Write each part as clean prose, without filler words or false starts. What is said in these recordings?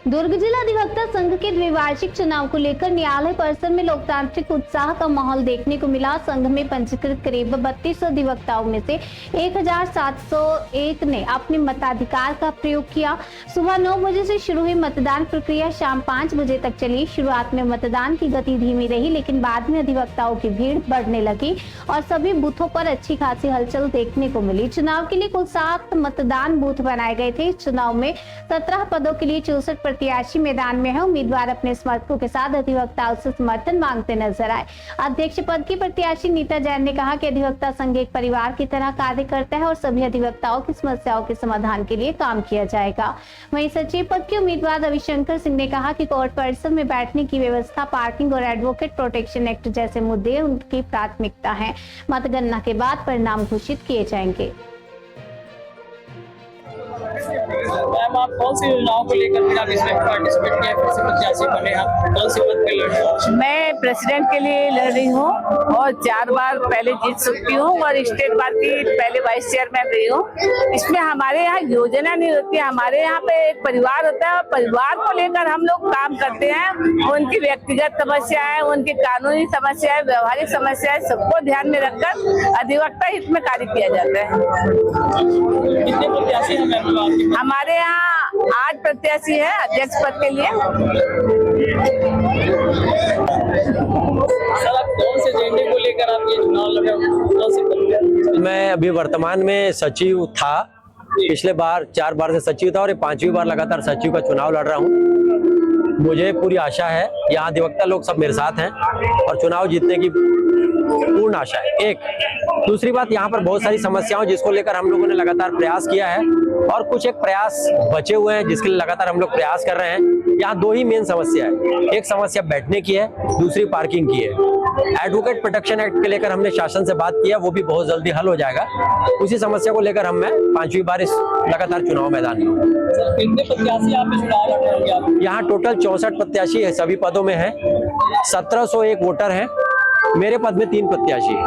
दुर्ग जिला अधिवक्ता संघ के द्विवार्षिक चुनाव को लेकर न्यायालय परिसर में लोकतांत्रिक उत्साह का माहौल देखने को मिला। संघ में पंजीकृत करीब 3200 अधिवक्ताओं में से 1701 ने अपने मताधिकार का प्रयोग किया। सुबह 9 बजे से शुरू हुई मतदान प्रक्रिया शाम 5 बजे तक चली। शुरुआत में मतदान की गति धीमी रही, लेकिन बाद में अधिवक्ताओं की भीड़ बढ़ने लगी और सभी बूथों पर अच्छी खासी हलचल देखने को मिली। चुनाव के लिए कुल 7 मतदान बूथ बनाए गए थे। इस चुनाव में 17 पदों के लिए 64 प्रत्याशी मैदान में है। उम्मीदवार अपने समर्थकों के साथ अधिवक्ताओं से समर्थन मांगते नजर आए। अध्यक्ष पद की प्रत्याशी नीता जैन ने कहा कि अधिवक्ता संघ एक परिवार की तरह कार्य करता है और सभी अधिवक्ताओं की समस्याओं के समाधान के लिए काम किया जाएगा। वहीं सचिव पद के उम्मीदवार रविशंकर सिंह ने कहा कि कोर्ट परिसर में बैठने की व्यवस्था, पार्किंग और एडवोकेट प्रोटेक्शन एक्ट जैसे मुद्दे उनकी प्राथमिकता है। मतगणना के बाद परिणाम घोषित किए जाएंगे। मैम, आप कौन सी योजनाओं को लेकर फिर आप इसमें पार्टिसिपेट किए, फिर से प्रत्याशी बने, आप कौन सी पद पे लड़ रहे हो? मैं प्रेसिडेंट के लिए लड़ रही हूँ और 4 बार पहले जीत चुकी हूँ और स्टेट बार की पहले वाइस चेयरमैन रही हूँ। इसमें हमारे यहाँ योजना नहीं होती, हमारे यहाँ पे एक परिवार होता है और परिवार को लेकर हम लोग काम करते हैं। उनकी व्यक्तिगत समस्याएं, उनकी कानूनी समस्याएं, व्यवहारिक समस्याएं सबको ध्यान में रखकर अधिवक्ता हित में कार्य किया जाता है। कितने प्रत्याशी हैं मैम आपके? हमारे यहाँ 8 प्रत्याशी है अध्यक्ष पद के लिए। सर, आप कौन से एजेंडे को लेकर आप ये चुनाव लड़ रहे हो? कौन से पद? मैं अभी वर्तमान में सचिव था। पिछले बार 4 बार से सचिव था और ये 5वीं बार लगातार सचिव का चुनाव लड़ रहा हूँ। मुझे पूरी आशा है, यहाँ अधिवक्ता लोग सब मेरे साथ हैं और चुनाव जीतने की पूर्ण आशा है। एक दूसरी बात, यहाँ पर बहुत सारी समस्याओं जिसको लेकर हम लोगों ने लगातार प्रयास किया है और कुछ एक प्रयास बचे हुए हैं जिसके लिए लगातार हम लोग प्रयास कर रहे हैं। यहाँ 2 ही मेन समस्या है, एक समस्या बैठने की है, दूसरी पार्किंग की है। एडवोकेट प्रोटेक्शन एक्ट के लेकर हमने शासन से बात किया, वो भी बहुत जल्दी हल हो जाएगा। उसी समस्या को लेकर मैं 5वीं बार इस लगातार चुनाव मैदान में हूँ। कितने प्रत्याशी आप चुनाव लड़ रहे होंगे? यहाँ टोटल 64 प्रत्याशी है, सभी पदों में है। 1701 वोटर हैं। मेरे पद में 3 प्रत्याशी हैं।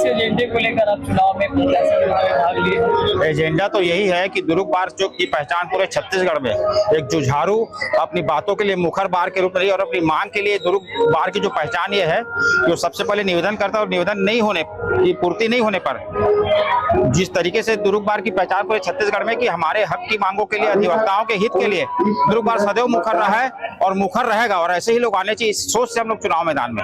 एजेंडे को लेकर आप चुनाव में प्रत्याशी के रूप में भाग लिए? एजेंडा तो यही है कि दुर्ग बार जो की पहचान पूरे छत्तीसगढ़ में एक जुझारू अपनी बातों के लिए मुखर बार के रूप में रही और अपनी मांग के लिए दुर्ग बार की जो पहचान ये है कि वो सबसे पहले निवेदन करता है और निवेदन नहीं होने की पूर्ति नहीं होने पर जिस तरीके से दुर्ग बार की पहचान पूरे छत्तीसगढ़ में कि हमारे हक की मांगों के लिए, अधिवक्ताओं के हित के लिए दुर्ग बार सदैव मुखर रहा है और मुखर रहेगा और ऐसे ही लोग आने चाहिए, इस सोच से हम लोग चुनाव मैदान में।